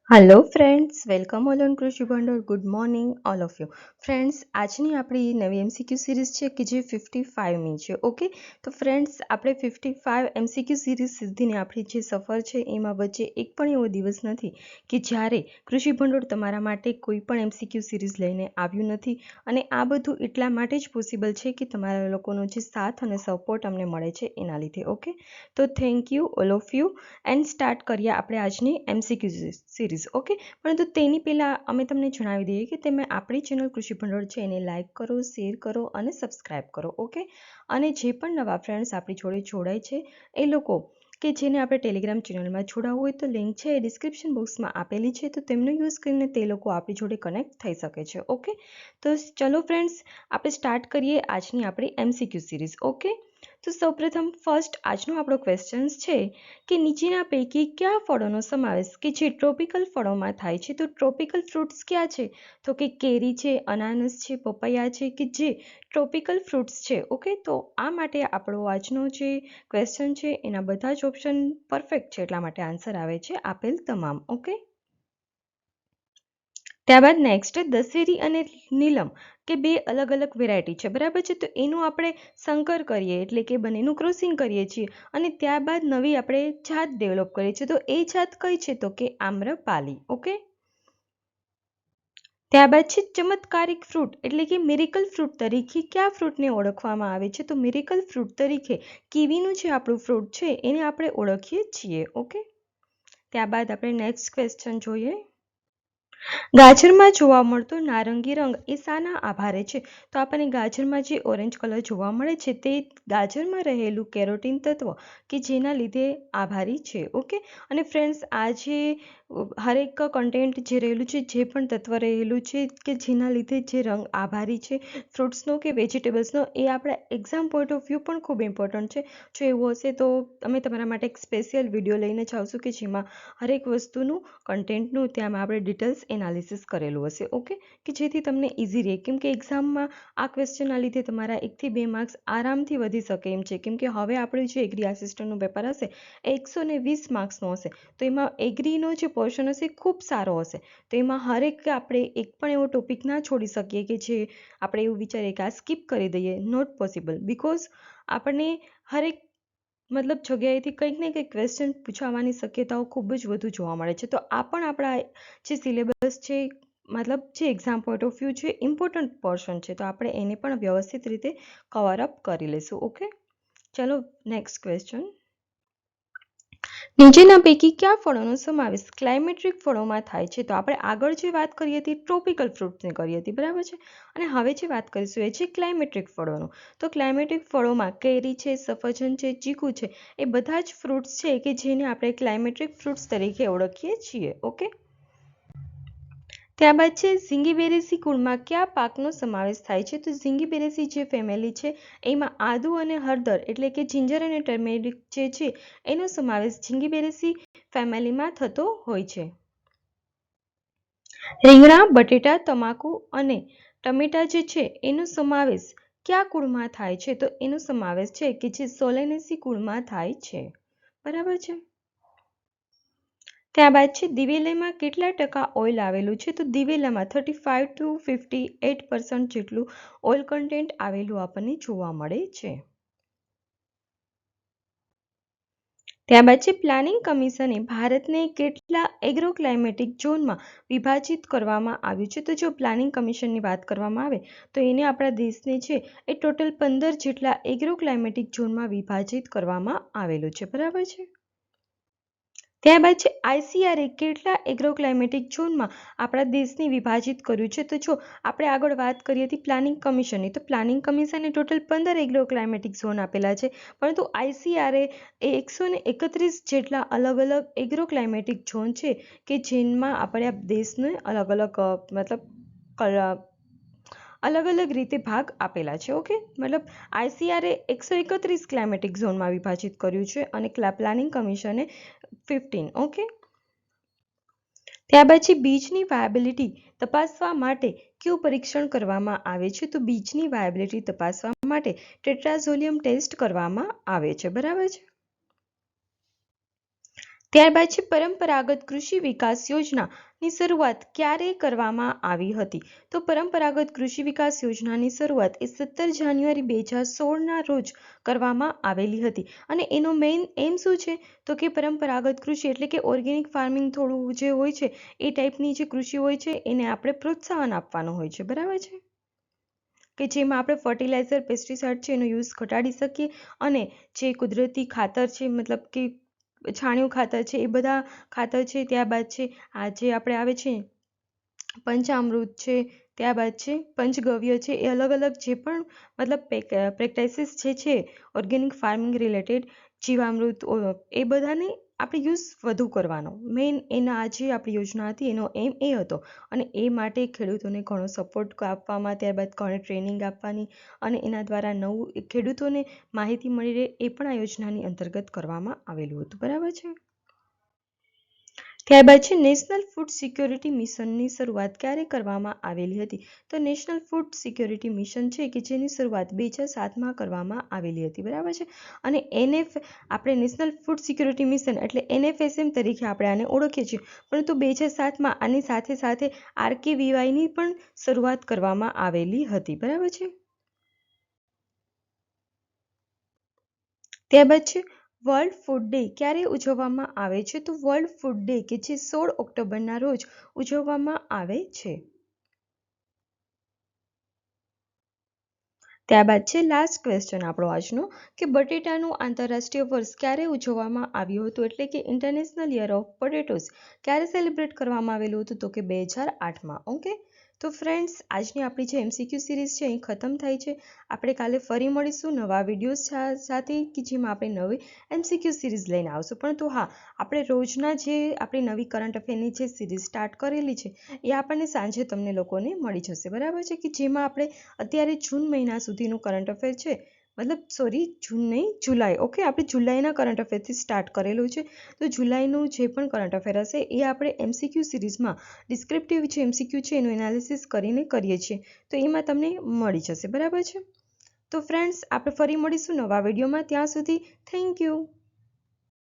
Hello friends, welcome all on Krishi Bhandor. Good morning all of you friends. આજની આપણી નવી MCQ series છે કે જે 55મી છે। ઓકે, તો ફ્રેન્ડ્સ આપણે 55 એમસીક્યુ સિરીઝ સુધીની આપણી જે સફર છે એમાં વચ્ચે એક પણ એવો દિવસ નથી કે જ્યારે કૃષિ ભંડોળ તમારા માટે કોઈ પણ એમસીક્યુ સિરીઝ લઈને આવ્યું નથી। અને આ બધું એટલા માટે જ પોસિબલ છે કે તમારા લોકોનો જે સાથ અને સપોર્ટ અમને મળે છે એના લીધે। ઓકે, તો thank you all of you and start કરીએ આપણે આજની એમસીક્યુ સિરીઝ। ઓકે, પરંતુ તેની પહેલાં અમે તમને જણાવી દઈએ કે તમે આપણી ચેનલ કૃષિ ભંડોળ છે એને લાઇક કરો, શેર કરો અને સબસ્ક્રાઇબ કરો। ઓકે, અને જે પણ નવા ફ્રેન્ડ્સ આપણી જોડે જોડાય છે એ લોકો કે જેને આપણે ટેલિગ્રામ ચેનલમાં જોડાવવું હોય તો લિંક છે એ ડિસ્ક્રિપ્શન બોક્સમાં આપેલી છે, તો તેમનો યુઝ કરીને તે લોકો આપણી જોડે કનેક્ટ થઈ શકે છે। ઓકે, તો ચલો ફ્રેન્ડ્સ આપણે સ્ટાર્ટ કરીએ આજની આપણી એમસીક્યુ સિરીઝ। ઓકે, તો સૌપ્રથમ ફર્સ્ટ આજનો આપણો ક્વેશ્ચન છે કે નીચેના પૈકી કયા ફળોનો સમાવેશ કે જે ટ્રોપિકલ ફળોમાં થાય છે? તો ટ્રોપિકલ ફ્રૂટ્સ ક્યાં છે? તો કે કેરી છે, અનાનસ છે, પપૈયા છે કે જે ટ્રોપિકલ ફ્રૂટ્સ છે। ઓકે, તો આ માટે આપણો આજનો જે ક્વેશ્ચન છે એના બધા જ ઓપ્શન પરફેક્ટ છે, એટલા માટે આન્સર આવે છે આપેલ તમામ। ઓકે, ત્યારબાદ નેક્સ્ટ દશેરી અને નીલમ કે બે અલગ અલગ વેરાયટી છે, બરાબર છે? તો એનું આપણે સંકર કરીએ એટલે કે બંનેનું ક્રોસિંગ કરીએ છીએ અને ત્યારબાદ નવી આપણે જાત ડેવલપ કરીએ છીએ। તો એ જાત કઈ છે? તો કે આમ્રપાલી। ઓકે, ત્યારબાદ છે ચમત્કારિક ફ્રૂટ એટલે કે મિરેકલ ફ્રૂટ તરીકે કયા ફ્રૂટને ઓળખવામાં આવે છે? તો મિરેકલ ફ્રૂટ તરીકે કીવીનું જે આપણું ફ્રૂટ છે એને આપણે ઓળખીએ છીએ। ઓકે, ત્યારબાદ આપણે નેક્સ્ટ ક્વેશ્ચન જોઈએ। ગાજરમાં જોવા મળતો નારંગી રંગ એ શાના આભારે છે? તો આપણને ગાજરમાં જે ઓરેન્જ કલર જોવા મળે છે તે ગાજરમાં રહેલું કેરોટીન તત્વ કે જેના લીધે આભારી છે। ઓકે, અને ફ્રેન્ડ્સ આ જે હરેક કન્ટેન્ટ જે રહેલું છે, જે પણ તત્વ રહેલું છે કે જેના લીધે જે રંગ આભારી છે ફ્રૂટ્સનો કે વેજીટેબલ્સનો, એ આપણા એક્ઝામ પોઈન્ટ ઓફ વ્યૂ પણ ખૂબ ઇમ્પોર્ટન્ટ છે। જો એવું હશે તો અમે તમારા માટે એક સ્પેશિયલ વિડીયો લઈને જ આવશું કે જેમાં હરેક વસ્તુનું કન્ટેન્ટનું ત્યાં આપણે ડિટેલ્સ એનાલિસિસ કરેલું હશે। ઓકે, કે જેથી તમને ઇઝી રહે, કેમ કે એક્ઝામમાં આ ક્વેશ્ચનના લીધે તમારા 1 થી 2 માર્ક્સ આરામથી વધી શકે એમ છે, કેમ કે હવે આપણું જે એગ્રી આસિસ્ટન્ટનું પેપર હશે એ 120 માર્ક્સનું હશે, તો એમાં એગ્રીનો જે પોર્શન હશે ખૂબ સારો હશે। તો એમાં હરેક આપણે એક પણ એવો ટોપિક ના છોડી શકીએ કે જે આપણે એવું વિચારીએ કે આ સ્કીપ કરી દઈએ, નોટ પોસિબલ, બિકોઝ આપણને હરેક મતલબ જગ્યાએથી કંઈક ને કંઈક ક્વેશ્ચન પૂછાવાની શક્યતાઓ ખૂબ જ વધુ જોવા મળે છે। તો આ પણ આપણા જે સિલેબસ છે, મતલબ જે એક્ઝામ પોઈન્ટ ઓફ વ્યૂ છે, ઇમ્પોર્ટન્ટ પોર્શન છે, તો આપણે એને પણ વ્યવસ્થિત રીતે કવર અપ કરી લઈશું। ઓકે, ચલો નેક્સ્ટ ક્વેશ્ચન। નીચેના પૈકી કયા ફળોનો સમાવેશ ક્લાઇમેટ્રિક ફળોમાં થાય છે? તો આપણે આગળ જે વાત કરી હતી ટ્રોપિકલ ફ્રૂટ્સની કરી હતી, બરાબર છે? અને હવે જે વાત કરીશું એ છે ક્લાઇમેટ્રિક ફળોનો। તો ક્લાઇમેટ્રિક ફળોમાં કેરી છે, સફરજન છે, ચીકુ છે, એ બધા જ ફ્રૂટ્સ છે કે જેને આપણે ક્લાઇમેટ્રિક ફ્રૂટ્સ તરીકે ઓળખીએ છીએ। ઓકે, ત્યારબાદ છે ઝિંગીબેરેસી કુળમાં કયા પાકનો સમાવેશ થાય છે? તો ઝિંગીબેરેસી જે ફેમિલી છે એમાં આદુ અને હળદર એટલે કે જિંજર અને ટર્મેરિક જે છે એનો સમાવેશ ઝિંગીબેરેસી ફેમિલીમાં થતો હોય છે। રીંગણા, બટેટા, તમાકુ અને ટમેટા જે છે એનો સમાવેશ કયા કુળમાં થાય છે? તો એનો સમાવેશ છે કે જે સોલેનેસી કુળમાં થાય છે, બરાબર છે? ત્યારબાદ છે દિવેલામાં કેટલા ટકા ઓઇલ આવેલું છે? તો દિવેલામાં 35 to 58% જેટલું ઓઇલ કન્ટેન્ટ આવેલું આપણને જોવા મળે છે। ત્યારબાદ છે પ્લાનિંગ કમિશને ભારતને કેટલા એગ્રો ક્લાઇમેટિક ઝોનમાં વિભાજિત કરવામાં આવ્યું છે? તો જો પ્લાનિંગ કમિશનની વાત કરવામાં આવે તો એને આપણા દેશને છે એ ટોટલ 15 જેટલા એગ્રો ક્લાઇમેટિક ઝોનમાં વિભાજિત કરવામાં આવેલું છે, બરાબર છે? ત્યારબાદ છે આઈસીઆરએ કેટલા એગ્રો ક્લાઇમેટિક ઝોનમાં આપણા દેશને વિભાજિત કર્યું છે? તો જો આપણે આગળ વાત કરી હતી પ્લાનિંગ કમિશનની, તો planning કમિશને total 15 agro climatic zone આપેલા છે, પરંતુ આઈસીઆરએ એ 131 જેટલા અલગ અલગ એગ્રો ક્લાઇમેટિક ઝોન છે કે જેમાં આપણે દેશને અલગ અલગ અલગ અલગ રીતે ભાગ આપેલા છે। ઓકે, મતલબ આઈસીઆરએ 131 ક્લાઇમેટિક ઝોનમાં વિભાજિત કર્યું છે અને પ્લાનિંગ કમિશને 15। ઓકે, ત્યારબાદ છે બીજની વાયબિલિટી તપાસવા માટે કયું પરીક્ષણ કરવામાં આવે છે? તો બીજની વાયબિલિટી તપાસવા માટે ટેટ્રાઝોલિયમ ટેસ્ટ કરવામાં આવે છે, બરાબર છે? ત્યારબાદ છે પરંપરાગત કૃષિ વિકાસ યોજનાની શરૂઆત ક્યારે કરવામાં આવી હતી? તો પરંપરાગત કૃષિ વિકાસ યોજનાની શરૂઆત એ 17 જાન્યુઆરી 2016ના રોજ કરવામાં આવેલી હતી. અને એનો મેઇન એમ શું છે? તો કે પરંપરાગત કૃષિ એટલે કે ઓર્ગેનિક ફાર્મિંગ થોડું જે હોય છે એ ટાઈપની જે કૃષિ હોય છે એને આપણે પ્રોત્સાહન આપવાનું હોય છે, બરાબર છે, કે જેમાં આપણે ફર્ટિલાઇઝર, પેસ્ટિસાઇડ છે એનો યુઝ ઘટાડી શકીએ અને જે કુદરતી ખાતર છે, મતલબ કે છાણિયું ખાતર છે, એ બધા ખાતર છે. ત્યારબાદ છે આ જે આપણે આવે છે પંચામૃત છે, ત્યારબાદ છે પંચગવ્ય છે, એ અલગ અલગ જે પણ મતલબ પ્રેક્ટિસિસ જે છે ઓર્ગેનિક ફાર્મિંગ રિલેટેડ, જીવામૃત, એ બધાને આપણે યુઝ વધુ કરવાનો. મેઇન એના આ જે આપણી યોજના હતી એનો એમ એ હતો. અને એ માટે ખેડૂતોને ઘણો સપોર્ટ આપવામાં, ત્યારબાદ ઘણી ટ્રેનિંગ આપવાની અને એના દ્વારા નવું ખેડૂતોને માહિતી મળી રહે એ પણ આ યોજનાની અંતર્ગત કરવામાં આવેલું હતું, બરાબર છે. ત્યારબાદ છે નેશનલ ફૂડ સિક્યોરિટી મિશનની શરૂઆત ક્યારે કરવામાં આવેલી હતી? તો નેશનલ ફૂડ સિક્યોરિટી મિશન છે કે જેની શરૂઆત 2007માં કરવામાં આવેલી હતી, બરાબર છે. અને આપણે નેશનલ ફૂડ સિક્યોરિટી મિશન એટલે NFSM તરીકે આપણે આને ઓળખીએ છીએ, પરંતુ 2007માં આની સાથે સાથે RKVYની પણ શરૂઆત કરવામાં આવેલી હતી, બરાબર છે. ત્યારબાદ છે વર્લ્ડ ફૂડ ડે ક્યારે ઉજવવામાં આવે છે? તો વર્લ્ડ ફૂડ ડે કે જે 16 ઓક્ટોબરના રોજ ઉજવવામાં આવે છે. ત્યારબાદ છે લાસ્ટ ક્વેશ્ચન આપણો આજનો, કે બટેટાનું આંતરરાષ્ટ્રીય વર્ષ ક્યારે ઉજવવામાં આવ્યું હતું? એટલે કે ઇન્ટરનેશનલ યર ઓફ પોટેટોઝ ક્યારે સેલિબ્રેટ કરવામાં આવેલું હતું? તો કે 2008માં. ઓકે, તો ફ્રેન્ડ્સ, આજની આપણી જે MCQ સિરીઝ છે એ ખતમ થાય છે. આપણે કાલે ફરી મળીશું નવા વિડીયોઝ સાથે કે જેમાં આપણે નવી MCQ સિરીઝ લઈને આવશું. પરંતુ હા, આપણે રોજના જે આપણી નવી કરંટ અફેરની જે સિરીઝ સ્ટાર્ટ કરેલી છે એ આપણને સાંજે તમને લોકોને મળી જશે, બરાબર છે, કે જેમાં આપણે અત્યારે જૂન મહિના સુધીનું કરંટ અફેર છે, જૂન નહીં, જુલાઈ. ઓકે, આપણે જુલાઈના કરંટ અફેરથી સ્ટાર્ટ કરેલું છે. તો જુલાઈનું જે પણ કરંટ અફેર હશે એ આપણે MCQ સિરીઝમાં ડિસ્ક્રિપ્ટિવ જે MCQ છે એનું એનાલિસિસ કરીને કરીએ છીએ, તો એમાં તમને મળી જશે, બરાબર છે. તો ફ્રેન્ડ્સ, આપણે ફરી મળીશું નવા વિડીયોમાં. ત્યાં સુધી થેન્ક યુ.